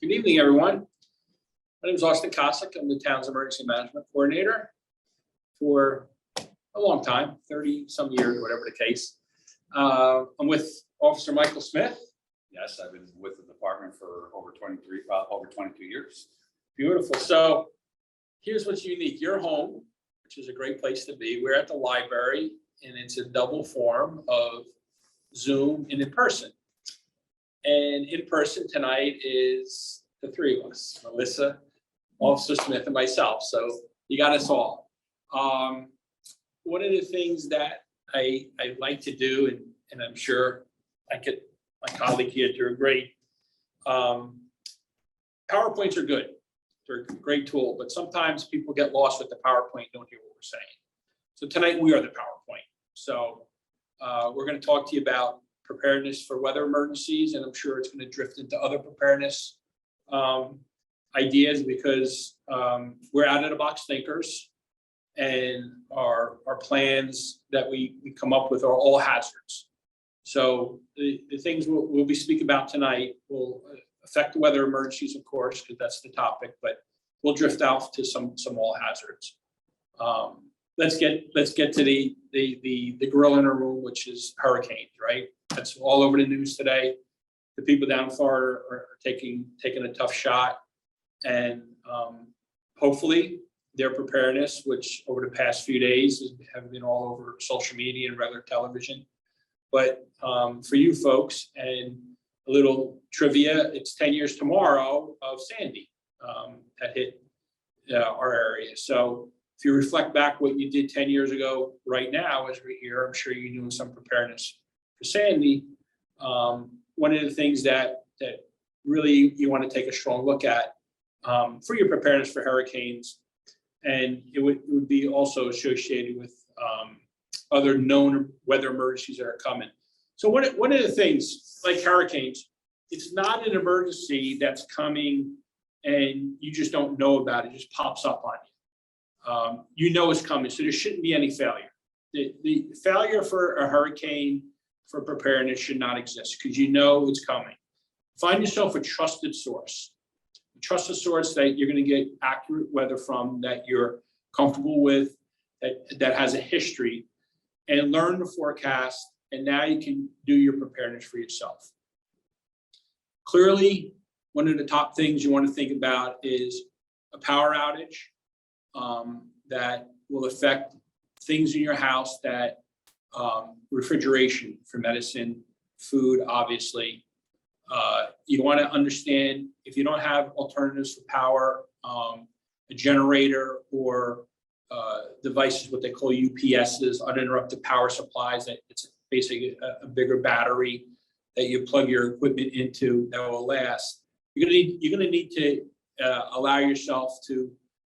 Good evening, everyone. My name is John Kosik. I'm the town's emergency management coordinator for a long time, 30-some years, whatever the case. I'm with Officer Michael Smith. Yes, I've been with the department for over 22 years. Beautiful. So here's what's unique. Your home, which is a great place to be. We're at the library, and it's a double form of Zoom and in person. And in person tonight is the three of us, Melissa, Officer Smith, and myself. So you got us all. One of the things that I like to do, and I'm sure I could, my colleague here to agree, PowerPoints are good. They're a great tool, but sometimes people get lost with the PowerPoint, don't hear what we're saying. So tonight we are the PowerPoint. So we're going to talk to you about preparedness for weather emergencies, and I'm sure it's going to drift into other preparedness ideas because we're out of the box thinkers, and our plans that we come up with are all hazards. So the things we'll be speaking about tonight will affect the weather emergencies, of course, because that's the topic, but we'll drift out to some all hazards. Let's get to the gorilla in our room, which is hurricanes, right? That's all over the news today. The people down in Florida are taking a tough shot, and hopefully their preparedness, which over the past few days have been all over social media and regular television. But for you folks, and a little trivia, it's 10 years tomorrow of Sandy that hit our area. So if you reflect back what you did 10 years ago, right now, as we're here, I'm sure you're doing some preparedness for Sandy. One of the things that really you want to take a strong look at for your preparedness for hurricanes, and it would be also associated with other known weather emergencies that are coming. So one of the things, like hurricanes, it's not an emergency that's coming and you just don't know about it, it just pops up on you. You know it's coming, so there shouldn't be any failure. The failure for a hurricane for preparedness should not exist because you know it's coming. Find yourself a trusted source. A trusted source that you're going to get accurate weather from, that you're comfortable with, that has a history, and learn the forecast, and now you can do your preparedness for yourself. Clearly, one of the top things you want to think about is a power outage that will affect things in your house, that refrigeration for medicine, food, obviously. You want to understand, if you don't have alternatives for power, a generator or devices, what they call UPSs, uninterrupted power supplies, that it's basically a bigger battery that you plug your equipment into that will last. You're gonna need to allow yourself to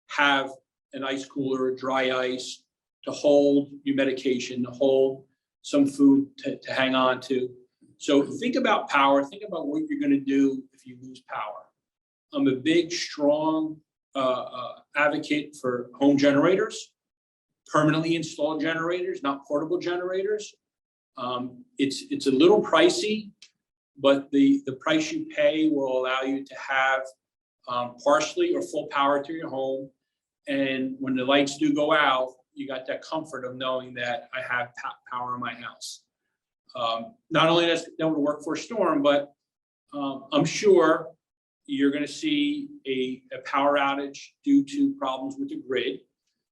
have an ice cooler, dry ice, to hold your medication, to hold some food to hang on to. So think about power, think about what you're gonna do if you lose power. I'm a big, strong advocate for home generators, permanently installed generators, not portable generators. It's a little pricey, but the price you pay will allow you to have partially or full power to your home. And when the lights do go out, you got that comfort of knowing that I have power in my house. Not only does that work for a storm, but I'm sure you're going to see a power outage due to problems with the grid.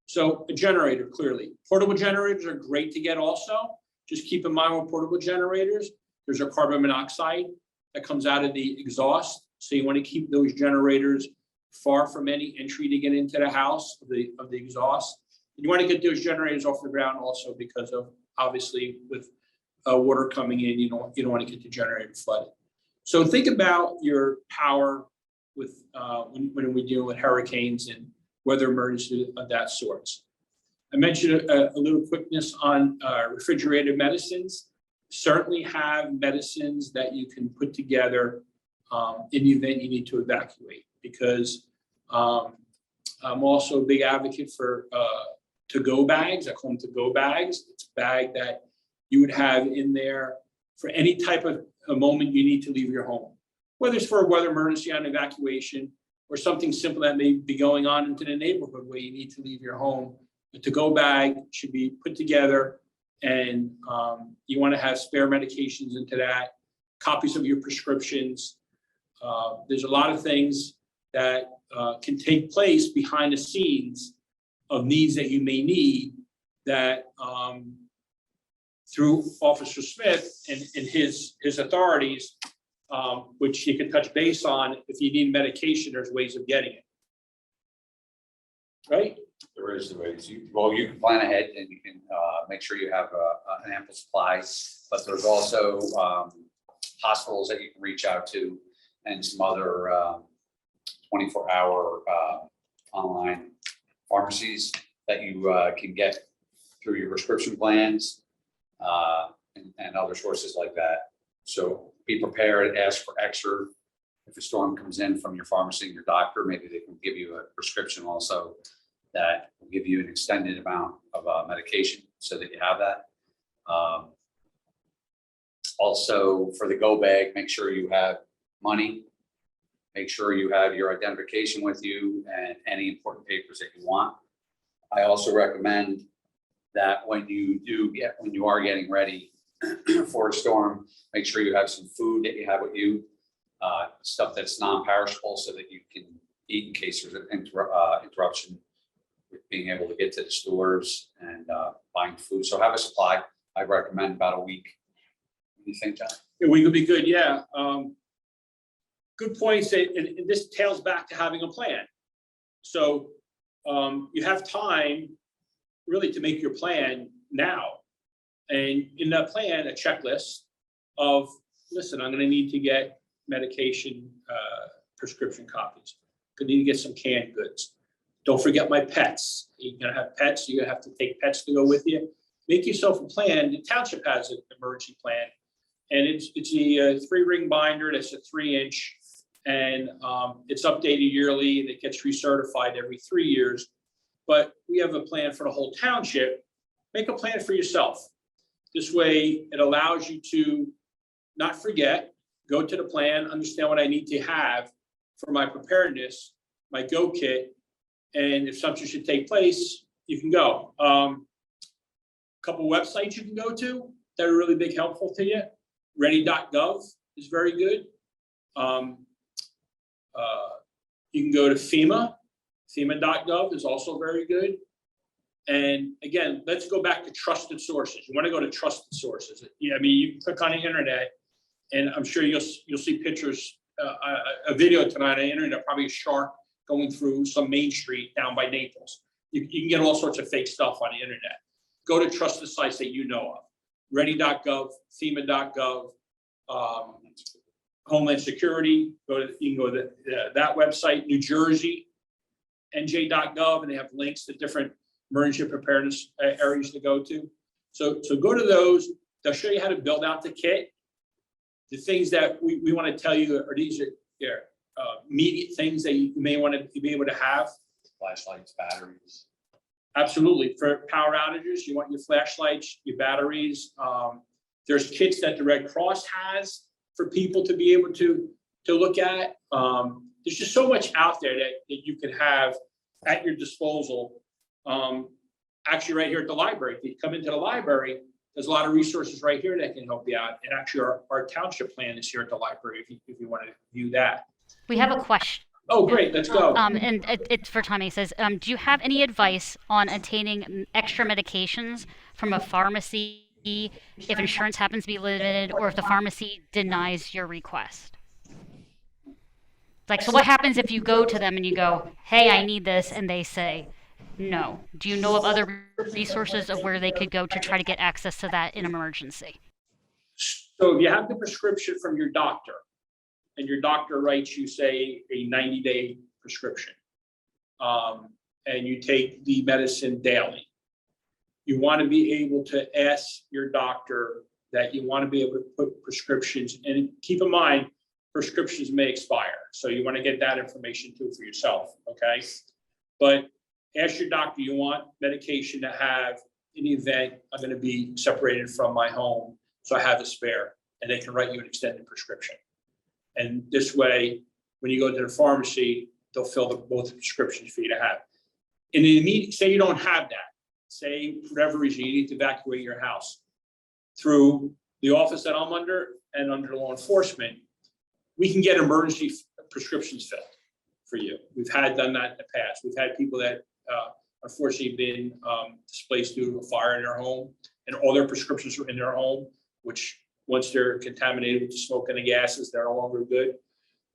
So a generator, clearly. Portable generators are great to get also. Just keep in mind with portable generators, there's a carbon monoxide that comes out of the exhaust. So you want to keep those generators far from any entry to get into the house of the exhaust. And you want to get those generators off the ground also because of, obviously, with water coming in, you don't want to get the generator flooded. So think about your power with when we deal with hurricanes and weather emergencies of that sort. I mentioned a little quickness on refrigerated medicines. Certainly have medicines that you can put together in the event you need to evacuate, because I'm also a big advocate for to-go bags. I call them to-go bags. It's a bag that you would have in there for any type of a moment you need to leave your home. whether it's for a weather emergency on evacuation or something simple that may be going on into the neighborhood where you need to leave your home. The to-go bag should be put together, and you want to have spare medications into that, copies of your prescriptions. There's a lot of things that can take place behind the scenes of needs that you may need that through Officer Smith and his authorities, which you can touch base on. If you need medication, there's ways of getting it. Right? There is the ways. You can plan ahead and you can make sure you have an ample supply, but there's also hospitals that you can reach out to and some other 24-hour online pharmacies that you can get through your prescription plans and other sources like that. So be prepared, ask for extra. If a storm comes in from your pharmacy and your doctor, maybe they can give you a prescription also that will give you an extended amount of medication so that you have that. Also, for the go bag, make sure you have money. Make sure you have your identification with you and any important papers that you want. I also recommend that when you are getting ready for a storm, make sure you have some food that you have with you, stuff that's non-perishable so that you can eat in case there's an interruption with being able to get to the stores and buying food. So have a supply. I recommend about a week. What do you think, John? A week would be good, yeah. Good points, and this tails back to having a plan. So you have time really to make your plan now. And in that plan, a checklist of, listen, I'm gonna need to get medication, prescription copies. Gonna need to get some canned goods. Don't forget my pets. You're gonna have pets, you're gonna have to take pets to go with you. Make yourself a plan. The township has an emergency plan. And it's a 3-ring binder that's a 3-inch, and it's updated yearly, and it gets recertified every 3 years. But we have a plan for the whole township. Make a plan for yourself. This way, it allows you to not forget, go to the plan, understand what I need to have for my preparedness, my go kit, and if something should take place, you can go. Couple websites you can go to that are really big helpful to you. Ready.gov is very good. You can go to FEMA. FEMA.gov is also very good. And again, let's go back to trusted sources. You want to go to trusted sources. Yeah, I mean, you can click on the internet, and I'm sure you'll see pictures, a video tonight on the internet, probably a shark going through some main street down by Naples. You can get all sorts of fake stuff on the internet. Go to trusted sites that you know of. Ready.gov, FEMA.gov, Homeland Security. You can go to that website. New Jersey, NJ.gov, and they have links to different emergency preparedness areas to go to. So go to those. They'll show you how to build out the kit. The things that we want to tell you are these are immediate things that you may want to be able to have. Flashlights, batteries. Absolutely. For power outages, you want your flashlights, your batteries. There's kits that the Red Cross has for people to be able to look at. There's just so much out there that you can have at your disposal. Actually, right here at the library, if you come into the library, there's a lot of resources right here that can help you out. And actually, our township plan is here at the library if you want to view that. We have a question. Oh, great. Let's go. And it's for Tommy. It says, do you have any advice on obtaining extra medications from a pharmacy if insurance happens to be limited or if the pharmacy denies your request? Like, so what happens if you go to them and you go, hey, I need this, and they say no? Do you know of other resources of where they could go to try to get access to that in an emergency? So if you have the prescription from your doctor, and your doctor writes you, say, a 90-day prescription, and you take the medicine daily, you want to be able to ask your doctor that you want to be able to put prescriptions, and keep in mind, prescriptions may expire. So you want to get that information too for yourself, okay? But ask your doctor, you want medication to have, in the event I'm going to be separated from my home, so I have a spare, and they can write you an extended prescription. And this way, when you go to the pharmacy, they'll fill both prescriptions for you to have. In the immediate, say you don't have that, say for whatever reason, you need to evacuate your house. Through the office that I'm under and under law enforcement, we can get emergency prescriptions filled for you. We've done that in the past. We've had people that unfortunately been displaced due to a fire in their home, and all their prescriptions were in their home, which once they're contaminated with the smoke and the gases, they're no longer good.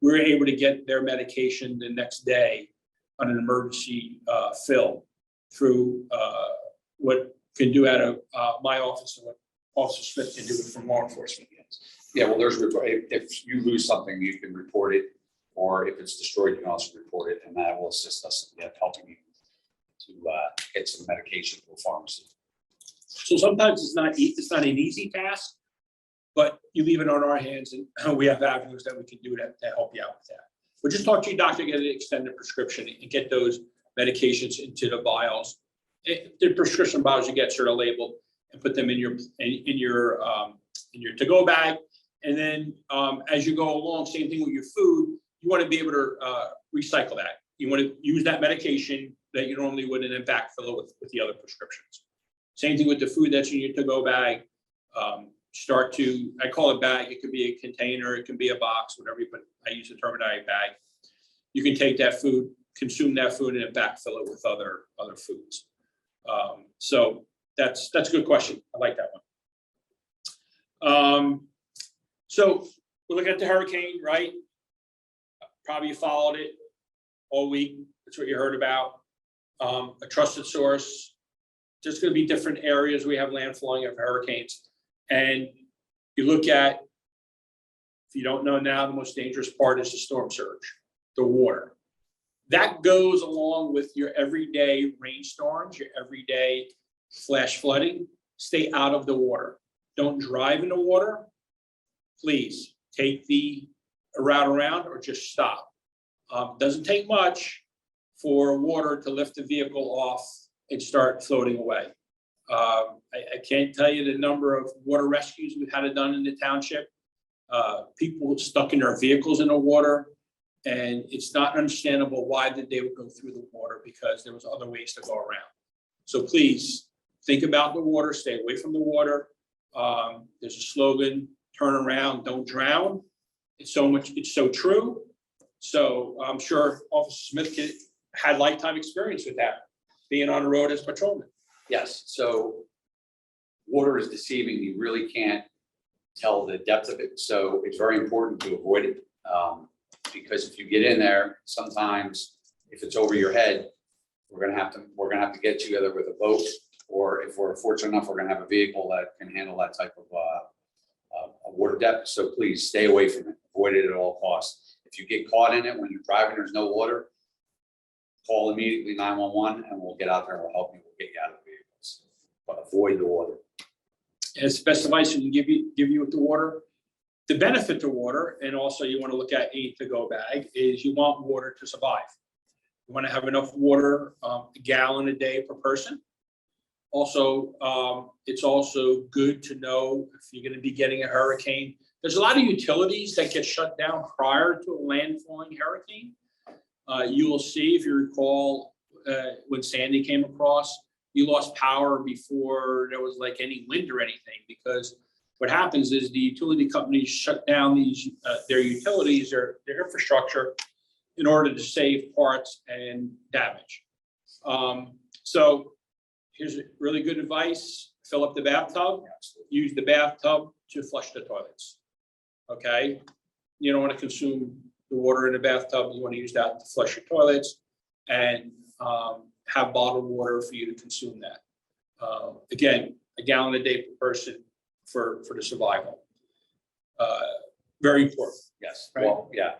We were able to get their medication the next day on an emergency fill through what can do out of my office and what Officer Smith can do from law enforcement. Yeah, well, if you lose something, you can report it, or if it's destroyed, you can also report it, and that will assist us in helping you to get some medication to a pharmacy. So sometimes it's not an easy task, but you leave it on our hands, and we have avenues that we can do to help you out with that. But just talk to your doctor, get an extended prescription, and get those medications into the vials. The prescription vials you get sort of labeled, and put them in your to-go bag. And then as you go along, same thing with your food, you want to be able to recycle that. You want to use that medication that you normally would and then backfill it with the other prescriptions. Same thing with the food that's in your to-go bag. I call it bag, it could be a container, it can be a box, whatever, but I use the terminology bag. You can take that food, consume that food, and then backfill it with other foods. So that's a good question. I like that one. So we're looking at the hurricane, right? Probably you followed it all week. That's what you heard about. A trusted source. There's going to be different areas we have landfalling of hurricanes. And you look at, if you don't know now, the most dangerous part is the storm surge, the water. That goes along with your everyday rainstorms, your everyday flash flooding. Stay out of the water. Don't drive in the water. Please take the route around or just stop. Doesn't take much for water to lift the vehicle off and start floating away. I can't tell you the number of water rescues we've had it done in the township. People stuck in their vehicles in the water, and it's not understandable why they would go through the water, because there was other ways to go around. So please think about the water, stay away from the water. There's a slogan, turn around, don't drown. It's so true. So I'm sure Officer Smith had lifetime experience with that, being on the road as patrolman. Yes, so water is deceiving. You really can't tell the depth of it. So it's very important to avoid it. Because if you get in there, sometimes if it's over your head, we're gonna have to get you either with a boat, or if we're fortunate enough, we're gonna have a vehicle that can handle that type of water depth. So please stay away from it. Avoid it at all costs. If you get caught in it when you're driving, there's no water, call immediately 911 and we'll get out there and we'll help you. We'll get you out of the vehicles. But avoid the water. And best advice we can give you with the water. The benefit to water, and also you want to look at a to-go bag, is you want water to survive. You want to have enough water, a gallon a day per person. Also, it's also good to know if you're going to be getting a hurricane. There's a lot of utilities that get shut down prior to a landfalling hurricane. You will see, if you recall, when Sandy came across, you lost power before there was like any wind or anything, because what happens is the utility companies shut down their utilities, their infrastructure, in order to save parts and damage. So here's really good advice: fill up the bathtub. Use the bathtub to flush the toilets. Okay, you don't want to consume the water in the bathtub. You want to use that to flush your toilets, and have bottled water for you to consume that. Again, a gallon a day per person for the survival. Very important. Yes. Right. Well, yeah.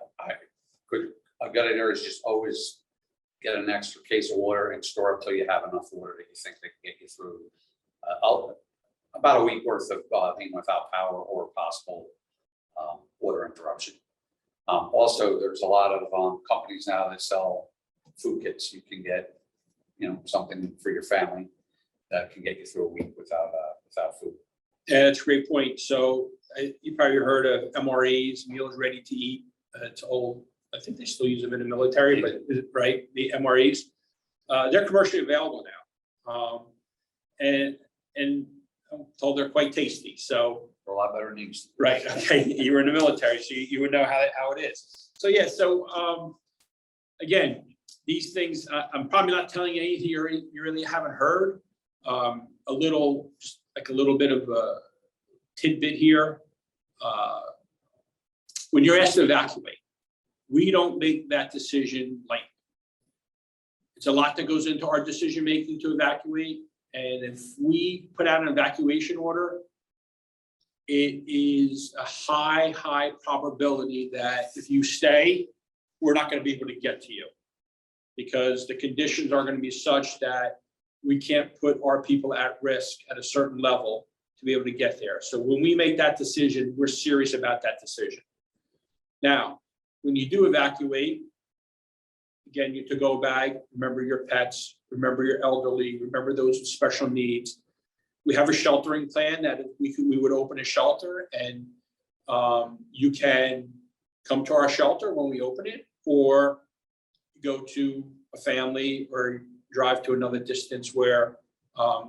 A good idea is just always get an extra case of water and store up till you have enough water that you think they can get you through about a week worth of being without power or possible water interruption. Also, there's a lot of companies now that sell food kits. You can get, something for your family that can get you through a week without food. Yeah, that's a great point. So you probably heard of MREs, meals ready to eat. it's old, I think they still use them in the military, but, right, the MREs. They're commercially available now. And I'm told they're quite tasty, so. For a lot better names. Right, okay, you were in the military, so you would know how it is. So, yeah, so, again, these things, I'm probably not telling you anything you really haven't heard. Just like a little bit of a tidbit here. When you're asked to evacuate, we don't make that decision lightly. It's a lot that goes into our decision-making to evacuate. And if we put out an evacuation order, it is a high probability that if you stay, we're not going to be able to get to you, because the conditions are going to be such that we can't put our people at risk at a certain level to be able to get there. So when we make that decision, we're serious about that decision. Now, when you do evacuate, again, your to-go bag, remember your pets, remember your elderly, remember those with special needs. We have a sheltering plan that we would open a shelter, and you can come to our shelter when we open it, or go to a family or drive to another distance where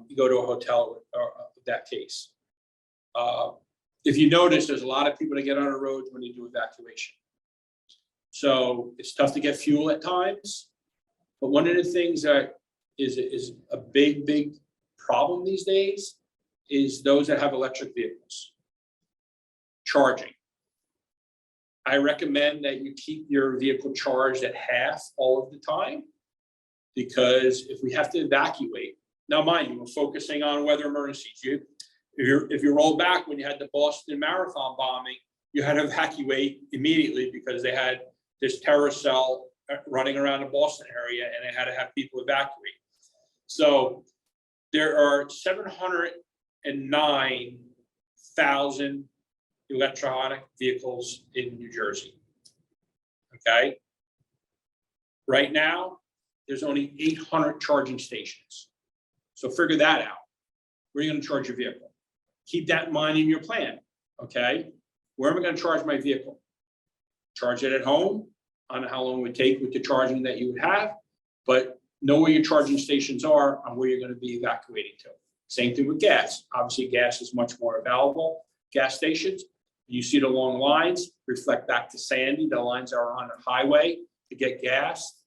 you go to a hotel or that case. If you notice, there's a lot of people that get on the roads when you do evacuation. So it's tough to get fuel at times. But one of the things that is a big problem these days is those that have electric vehicles. Charging. I recommend that you keep your vehicle charged at half all of the time, because if we have to evacuate, now mind you, we're focusing on weather emergencies. If you roll back when you had the Boston Marathon bombing, you had to evacuate immediately because they had this terror cell running around the Boston area, and they had to have people evacuate. So there are 709,000 electronic vehicles in New Jersey. Okay. Right now, there's only 800 charging stations. So figure that out. Where are you going to charge your vehicle? Keep that in mind in your plan. Okay. Where am I going to charge my vehicle? Charge it at home. I don't know how long it would take with the charging that you would have, but know where your charging stations are and where you're going to be evacuating to. Same thing with gas. Obviously, gas is much more available. Gas stations, you see the long lines, reflect back to Sandy. The lines are on a highway to get gas.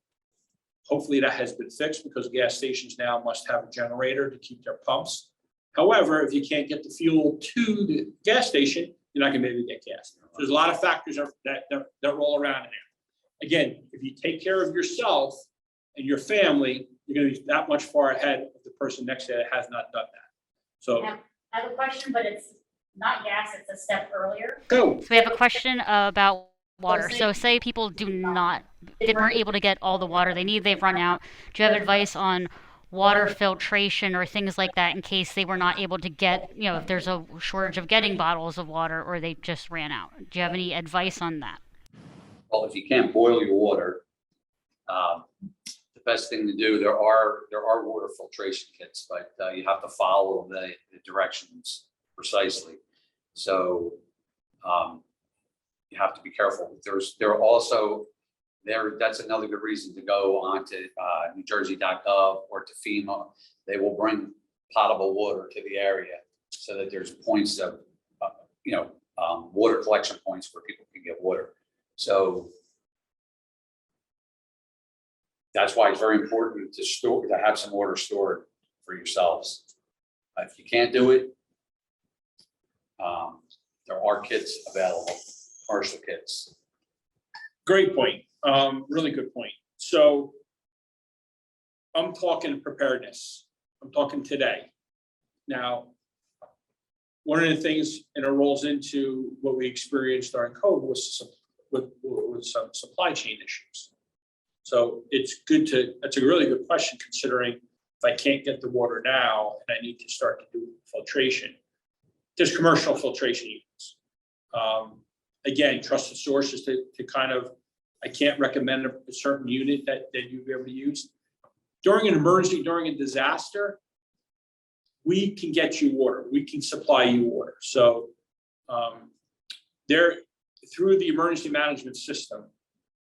Hopefully that has been fixed, because gas stations now must have a generator to keep their pumps. However, if you can't get the fuel to the gas station, you're not going to be able to get gas. So there's a lot of factors that roll around in there. Again, if you take care of yourself and your family, you're going to be that much far ahead of the person next to you that has not done that. So I have a question, but it's not gas, it's a step earlier. go. So we have a question about water. So say people weren't able to get all the water they need, they've run out. Do you have advice on water filtration or things like that in case they were not able to get, if there's a shortage of getting bottles of water or they just ran out? Do you have any advice on that? Well, if you can't boil your water, the best thing to do, there are water filtration kits, but you have to follow the directions precisely. So you have to be careful. That's another good reason to go on to NewJersey.gov or to FEMA. They will bring potable water to the area so that there's points of, water collection points where people can get water. So that's why it's very important to have some water stored for yourselves. If you can't do it, there are kits available, commercial kits. Great point. Really good point. So I'm talking preparedness. I'm talking today. Now, one of the things, and it rolls into what we experienced during COVID, was some supply chain issues. So that's a really good question, considering if I can't get the water now and I need to start to do filtration, there's commercial filtration units. Again, trusted sources to kind of, I can't recommend a certain unit that you'd be able to use. During an emergency, during a disaster, we can get you water. We can supply you water. So through the emergency management system,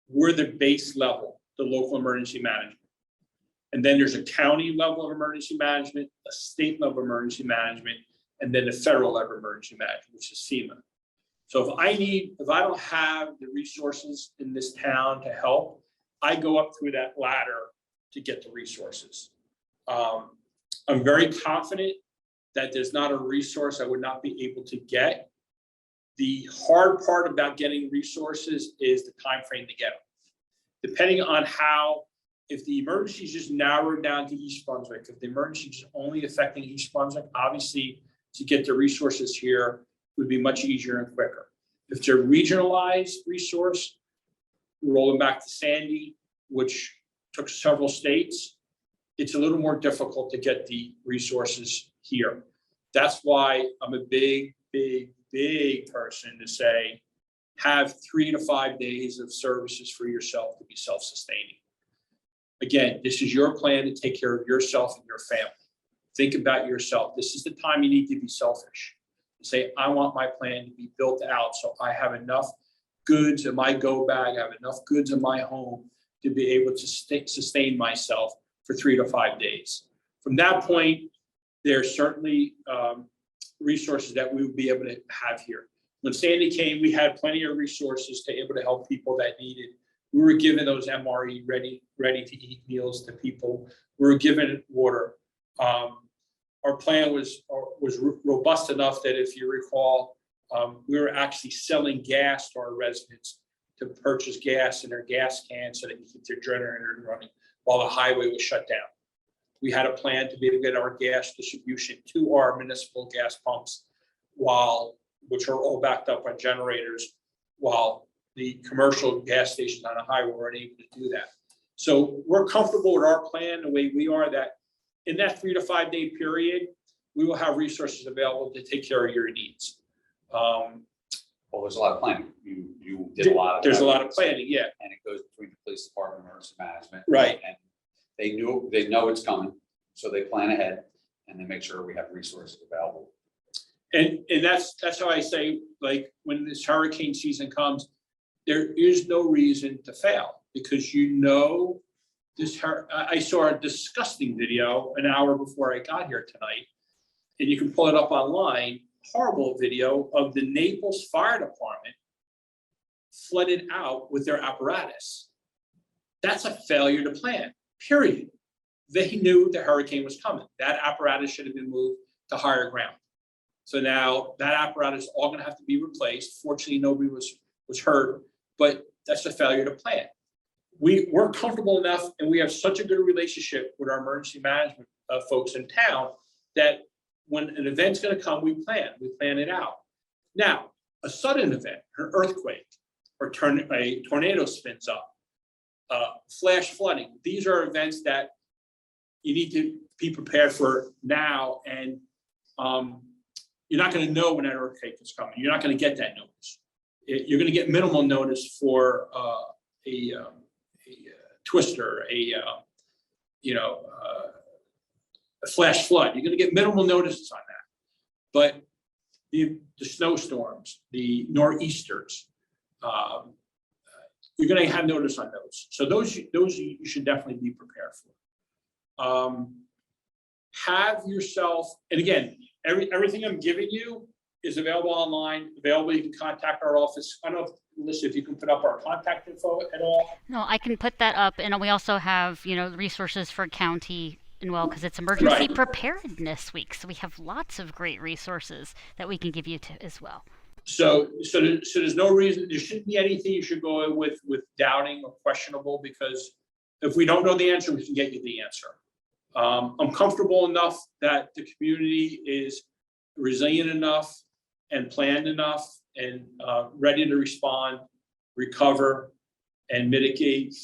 we're the base level, the local emergency management. And then there's a county level of emergency management, a state level of emergency management, and then a federal level of emergency management, which is FEMA. So if I don't have the resources in this town to help, I go up through that ladder to get the resources. I'm very confident that there's not a resource I would not be able to get. The hard part about getting resources is the time frame to get them. Depending on how, if the emergency is just narrowed down to East Brunswick, if the emergency is only affecting East Brunswick, obviously to get the resources here would be much easier and quicker. If it's a regionalized resource, rolling back to Sandy, which took several states, it's a little more difficult to get the resources here. That's why I'm a big person to say, have 3 to 5 days of services for yourself to be self-sustaining. Again, this is your plan to take care of yourself and your family. Think about yourself. This is the time you need to be selfish. Say, I want my plan to be built out so I have enough goods in my go bag, I have enough goods in my home to be able to sustain myself for 3 to 5 days. From that point, there's certainly resources that we would be able to have here. When Sandy came, we had plenty of resources to able to help people that needed. We were giving those MRE ready to eat meals to people. We were giving water. Our plan was robust enough that if you recall, we were actually selling gas to our residents to purchase gas in their gas cans so they can keep their generator running while the highway was shut down. We had a plan to be able to get our gas distribution to our municipal gas pumps which are all backed up on generators, while the commercial gas stations on the highway weren't able to do that. So we're comfortable with our plan, the way we are, that in that 3 to 5 day period, we will have resources available to take care of your needs. Well, there's a lot of planning. You did a lot of. There's a lot of planning, yeah. And it goes between the police department and emergency management. Right. And they know it's coming, so they plan ahead and they make sure we have resources available. And that's how I say, like, when this hurricane season comes, there is no reason to fail, because I saw a disgusting video an hour before I got here tonight, and you can pull it up online, horrible video of the Naples Fire Department flooded out with their apparatus. That's a failure to plan, period. They knew the hurricane was coming. That apparatus should have been moved to higher ground. So now that apparatus is all gonna have to be replaced. Fortunately, nobody was hurt, but that's a failure to plan. We're comfortable enough, and we have such a good relationship with our emergency management folks in town that when an event's gonna come, we plan it out. Now, a sudden event, an earthquake, or a tornado spins up, flash flooding, these are events that you need to be prepared for now, and you're not gonna know when that earthquake is coming. You're not gonna get that notice. You're gonna get minimal notice for a twister, a flash flood. You're gonna get minimal notices on that. But the snowstorms, the nor'easters, you're gonna have notice on those. So those you should definitely be prepared for. Have yourself, and again, everything I'm giving you is available online, available. You can contact our office. I don't know, Melissa, if you can put up our contact info at all. No, I can put that up, and we also have, resources for county and because it's emergency preparedness week, so we have lots of great resources that we can give you as well. So there's no reason, there shouldn't be anything you should go with doubting or questionable, because if we don't know the answer, we can get you the answer. I'm comfortable enough that the community is resilient enough and planned enough and ready to respond, recover, and mitigate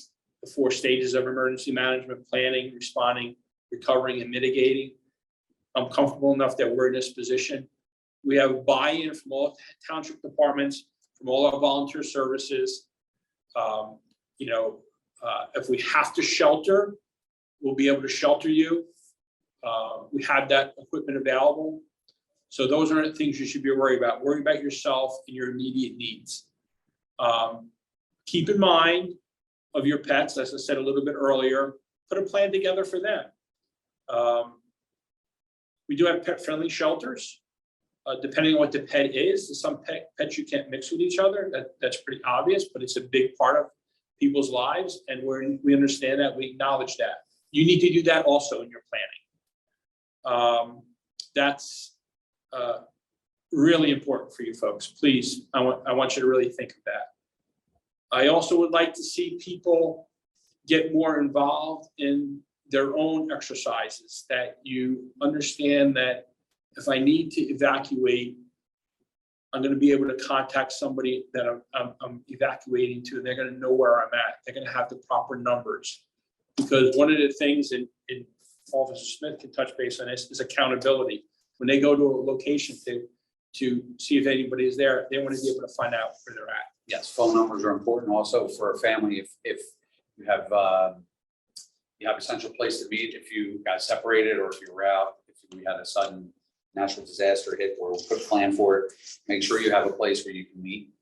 the 4 stages of emergency management: planning, responding, recovering, and mitigating. I'm comfortable enough that we're in this position. We have buy-in from all township departments, from all our volunteer services. If we have to shelter, we'll be able to shelter you. We have that equipment available. So those aren't things you should be worried about. Worry about yourself and your immediate needs. Keep in mind of your pets, as I said a little bit earlier, put a plan together for them. We do have pet-friendly shelters. Depending on what the pet is, there's some pets you can't mix with each other. That's pretty obvious, but it's a big part of people's lives, and we understand that, we acknowledge that. You need to do that also in your planning. That's really important for you folks. Please, I want you to really think of that. I also would like to see people get more involved in their own exercises, that you understand that if I need to evacuate, I'm going to be able to contact somebody that I'm evacuating to, and they're going to know where I'm at. They're going to have the proper numbers. Because one of the things, and Officer Smith can touch base on this, is accountability. When they go to a location to see if anybody is there, they want to be able to find out where they're at. Yes, phone numbers are important also for a family. If you have a central place to meet, if you got separated or if you were out, if we had a sudden natural disaster hit, or put a plan for it, make sure you have a place where you can meet.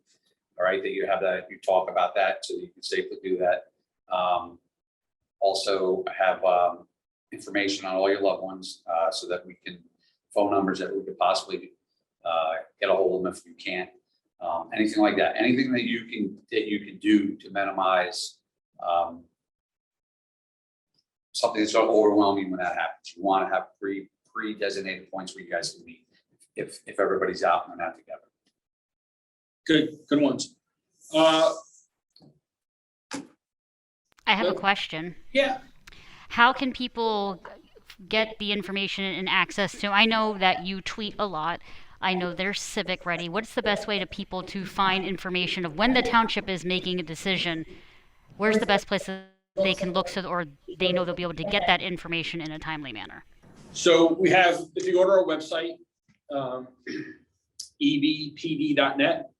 All right, that you have that, you talk about that so you can safely do that. Also have information on all your loved ones so that we can, phone numbers that we could possibly get a hold of them if you can't. Anything like that, anything that you can do to minimize something that's so overwhelming when that happens. You want to have pre-designated points where you guys can meet if everybody's out and they're not together. Good ones. I have a question. Yeah. How can people get the information and access to? I know that you tweet a lot. I know they're civic ready. What's the best way to people to find information of when the township is making a decision? Where's the best place that they can look so, or they know they'll be able to get that information in a timely manner? So we have, if you go to our website, ebpd.net,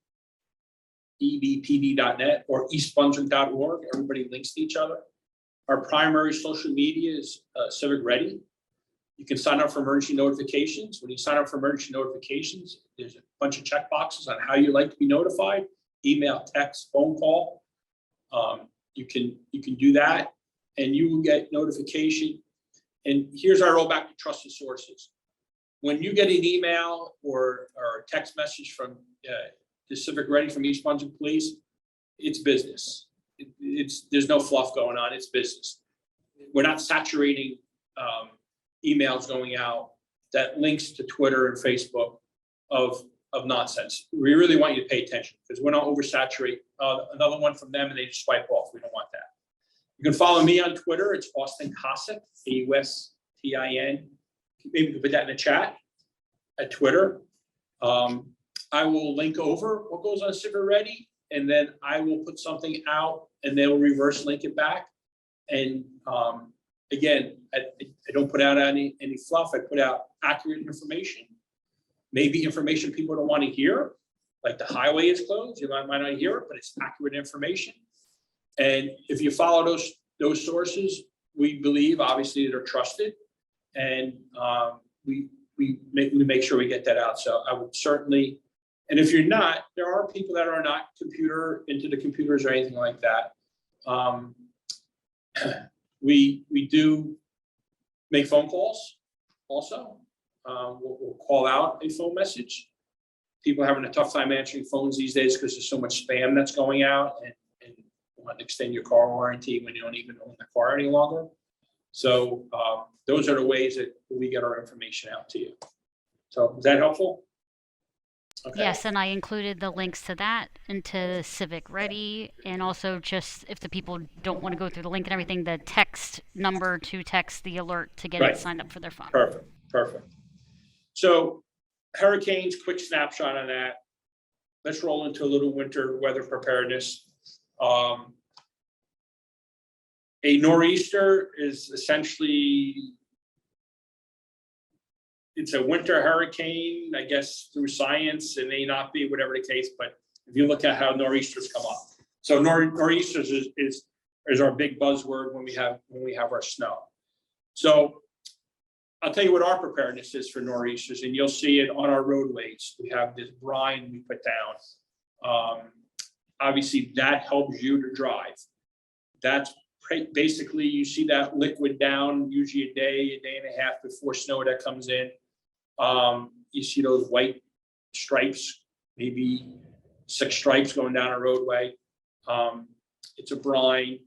ebpd.net, or eastbrunswick.org, everybody links to each other. Our primary social media is Civic Ready. You can sign up for emergency notifications. When you sign up for emergency notifications, there's a bunch of check boxes on how you like to be notified: email, text, phone call. You can do that, and you will get notification. And here's our rollback to trusted sources. When you get an email or a text message from the Civic Ready from East Brunswick Police, it's business. There's no fluff going on. It's business. We're not saturating emails going out that links to Twitter and Facebook of nonsense. We really want you to pay attention, because we're not oversaturate another one from them and they just swipe off. We don't want that. You can follow me on Twitter. It's Austin Kosik, AUSTIN. Maybe you can put that in the chat at Twitter. I will link over what goes on Civic Ready, and then I will put something out and they'll reverse link it back. And again, I don't put out any fluff. I put out accurate information, maybe information people don't want to hear, like the highway is closed. You might not hear it, but it's accurate information. And if you follow those sources, we believe obviously they're trusted, and we make sure we get that out. So I would certainly, and if you're not, there are people that are not into the computers or anything like that. We do make phone calls also. We'll call out a phone message. People are having a tough time answering phones these days because there's so much spam that's going out, and want to extend your car warranty when you don't even own the car any longer. So those are the ways that we get our information out to you. So is that helpful? Okay. Yes, and I included the links to that into Civic Ready, and also just if the people don't want to go through the link and everything, the text number to text the alert to get Right. it signed up for their phone. Perfect. So hurricanes, quick snapshot on that. Let's roll into a little winter weather preparedness. A nor'easter is essentially, it's a winter hurricane, I guess, through science. It may not be, whatever the case, but if you look at how nor'easters come up. So nor'easters is our big buzzword when we have our snow. So I'll tell you what our preparedness is for nor'easters, and you'll see it on our roadways. We have this brine we put down. obviously that helps you to drive. That's basically, you see that liquid down, usually a day and a half before snow that comes in. You see those white stripes, maybe 6 stripes going down a roadway. It's a brine.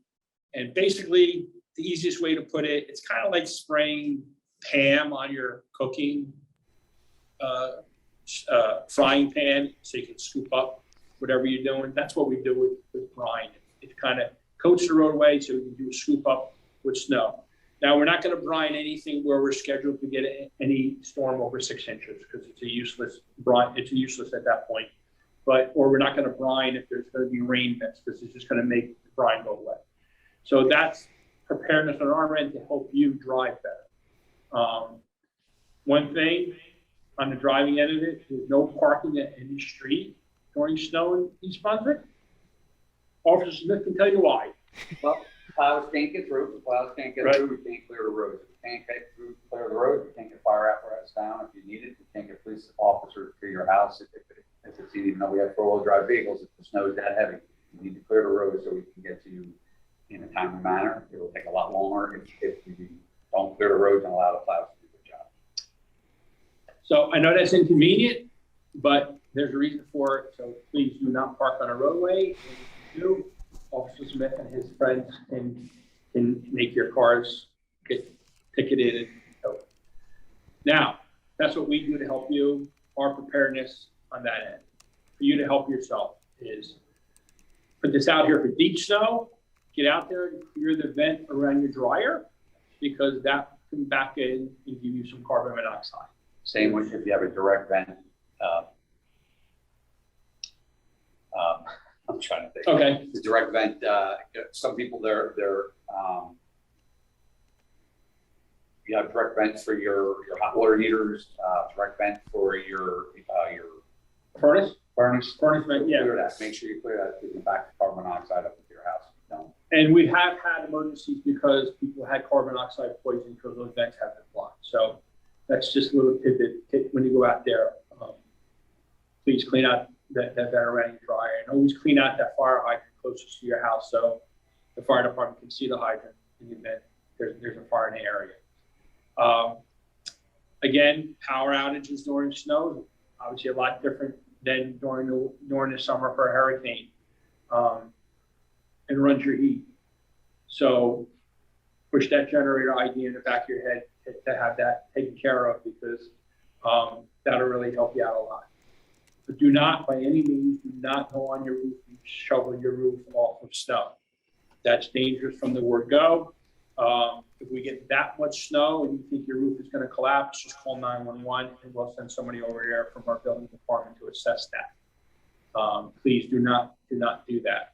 And basically, the easiest way to put it, it's kind of like spraying Pam on your cooking frying pan, so you can scoop up whatever you're doing. That's what we do with brine. It kind of coats the roadway so we can do a scoop up with snow. Now, we're not going to brine anything where we're scheduled to get any storm over 6 inches, because it's a useless brine. It's useless at that point. Or we're not going to brine if there's going to be rain events, because it's just going to make the brine go away. So that's preparedness on our end to help you drive better. One thing on the driving end of it, there's no parking at any street during snow in East Brunswick. Officer Smith can tell you why. Well, plows can't get through. If plows can't get through, we can't clear the roads. If we can't get through, clear the roads, we can't get fire apparatus down if you need it. We can't get police officers to your house if it's, even though we have 4-wheel drive vehicles, if the snow is that heavy. We need to clear the roads so we can get to you in a timely manner. It will take a lot longer if we don't clear the roads and allow the plows to do their job. So I know that's inconvenient, but there's a reason for it. So please do not park on a roadway. And if you do, Officer Smith and his friends can make your cars get ticketed and towed. Now, that's what we do to help you. Our preparedness on that end. For you to help yourself is put this out here for deep snow. Get out there and clear the vent around your dryer, because that can back in and give you some carbon monoxide. Same with if you have a direct vent. I'm trying to think. Okay. The direct vent, some people, you have direct vents for your hot water heaters, direct vent for your Furnace vent, yeah. Clear that. Make sure you clear that, to back the carbon monoxide up into your house. No. And we have had emergencies because people had carbon monoxide poisoning because those vents have been blocked. So that's just a little tidbit when you go out there. Please clean out that vent around your dryer, and always clean out that fire hydrant closest to your house so the fire department can see the hydrant in the event there's a fire in the area. Again, power outages during snow, obviously a lot different than during the summer for a hurricane. And runs your heat. So push that generator idea in the back of your head to have that taken care of, because that'll really help you out a lot. But do not, by any means, do not go on your roof and shovel your roof off of snow. That's dangerous from the word go. If we get that much snow and you think your roof is going to collapse, just call 911 and we'll send somebody over there from our building department to assess that. Please do not do that.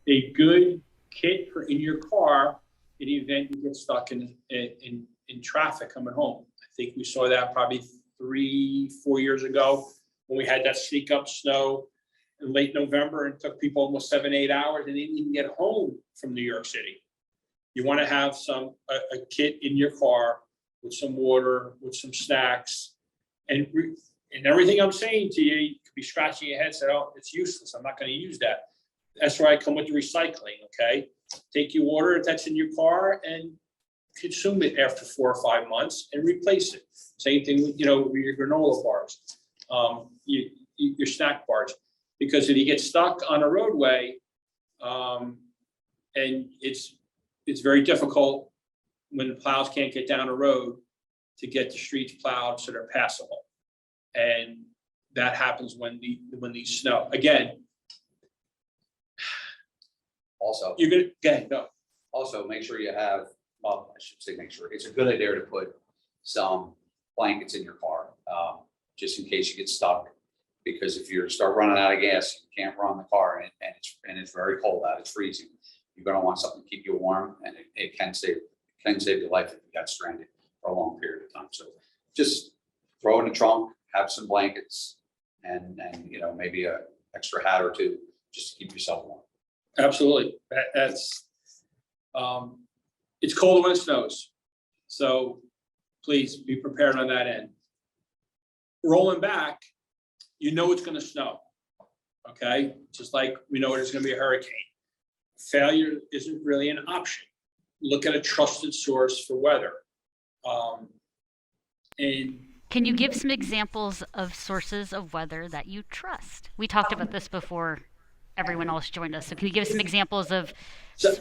A good kit for in your car in the event you get stuck in traffic coming home. I think we saw that probably 3-4 years ago when we had that sneak up snow in late November, and took people almost 7-8 hours and they didn't even get home from New York City. You want to have a kit in your car with some water, with some snacks, and everything I'm saying to you, you could be scratching your head, say, oh, it's useless, I'm not going to use that. That's where I come with the recycling, okay? Take your water that's in your car and consume it after 4 or 5 months and replace it. Same thing with, with your granola bars, your snack bars. Because if you get stuck on a roadway, and it's very difficult when the plows can't get down a road to get the streets plowed so they're passable. And that happens when these snow. Again, Also, you're gonna go ahead, no. Also, make sure you have, well, I should say make sure, it's a good idea to put some blankets in your car, just in case you get stuck. Because if you start running out of gas, you can't run the car, and it's very cold out, it's freezing. You're gonna want something to keep you warm, and it can save your life if you got stranded for a long period of time. So just throw in the trunk, have some blankets, and maybe a extra hat or two, just to keep yourself warm. Absolutely. That's it's cold when it snows. So please be prepared on that end. Rolling back, it's going to snow. Okay, just like we know there's gonna be a hurricane. Failure isn't really an option. Look at a trusted source for weather. And Can you give some examples of sources of weather that you trust? We talked about this before everyone else joined us. So can you give some examples of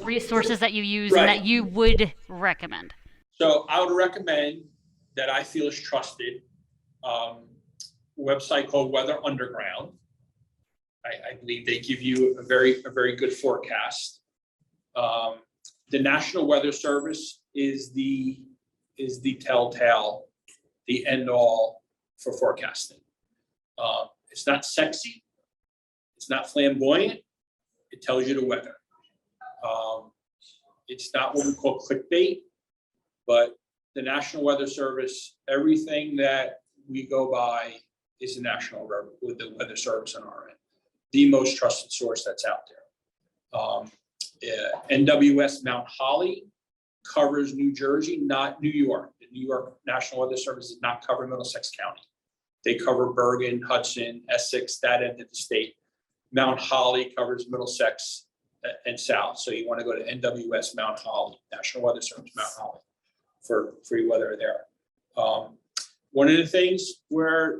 resources that you use and that you would recommend? so I would recommend that I feel is trusted, a website called Weather Underground. I believe they give you a very good forecast. The National Weather Service is the telltale, the end all for forecasting. It's not sexy. It's not flamboyant. It tells you the weather. It's not what we call clickbait, but the National Weather Service, everything that we go by is the with the Weather Service on our end. The most trusted source that's out there. NWS Mount Holly covers New Jersey, not New York. The New York National Weather Service does not cover Middlesex County. They cover Bergen, Hudson, Essex, that end of the state. Mount Holly covers Middlesex and South. So you want to go to NWS Mount Holly, National Weather Service Mount Holly, for free weather there. One of the things where,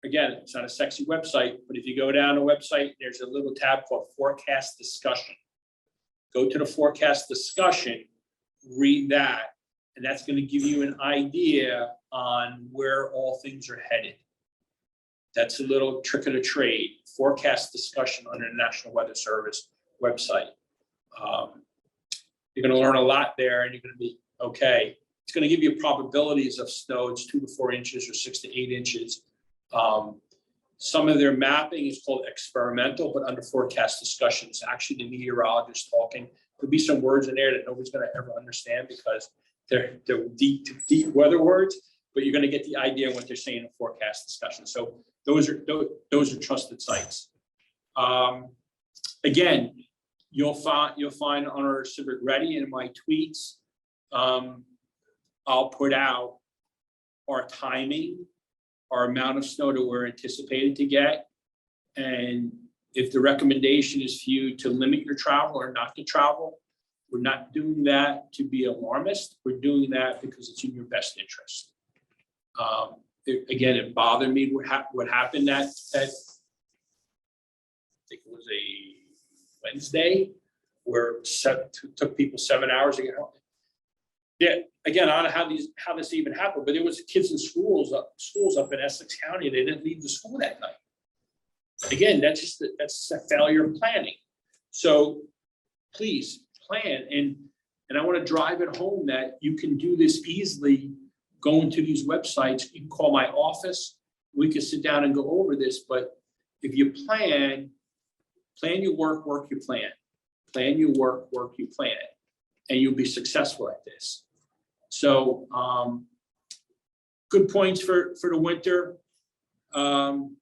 again, it's not a sexy website, but if you go down the website, there's a little tab called Forecast Discussion. Go to the Forecast Discussion, read that, and that's going to give you an idea on where all things are headed. That's a little trick of the trade. Forecast Discussion under the National Weather Service website. You're going to learn a lot there, and you're going to be okay. It's going to give you probabilities of snow. It's 2 to 4 inches or 6 to 8 inches. Some of their mapping is called experimental, but under Forecast Discussion, it's actually the meteorologist talking. There'll be some words in there that nobody's going to ever understand because they're deep weather words, but you're going to get the idea of what they're saying in Forecast Discussion. So those are trusted sites. Again, you'll find on our Civic Ready and my tweets, I'll put out our timing, our amount of snow that we're anticipated to get. And if the recommendation is for you to limit your travel or not to travel, we're not doing that to be alarmist. We're doing that because it's in your best interest. Again, it bothered me what happened that I think it was a Wednesday, where it took people 7 hours to get home. Yeah, again, I don't know how this even happened, but there was kids in schools up in Essex County. They didn't leave the school that night. Again, that's a failure of planning. So please plan, and I want to drive it home that you can do this easily. Going to these websites, you can call my office. We can sit down and go over this. But if you plan your work your plan. Plan your work your plan, and you'll be successful at this. So good points for the winter. All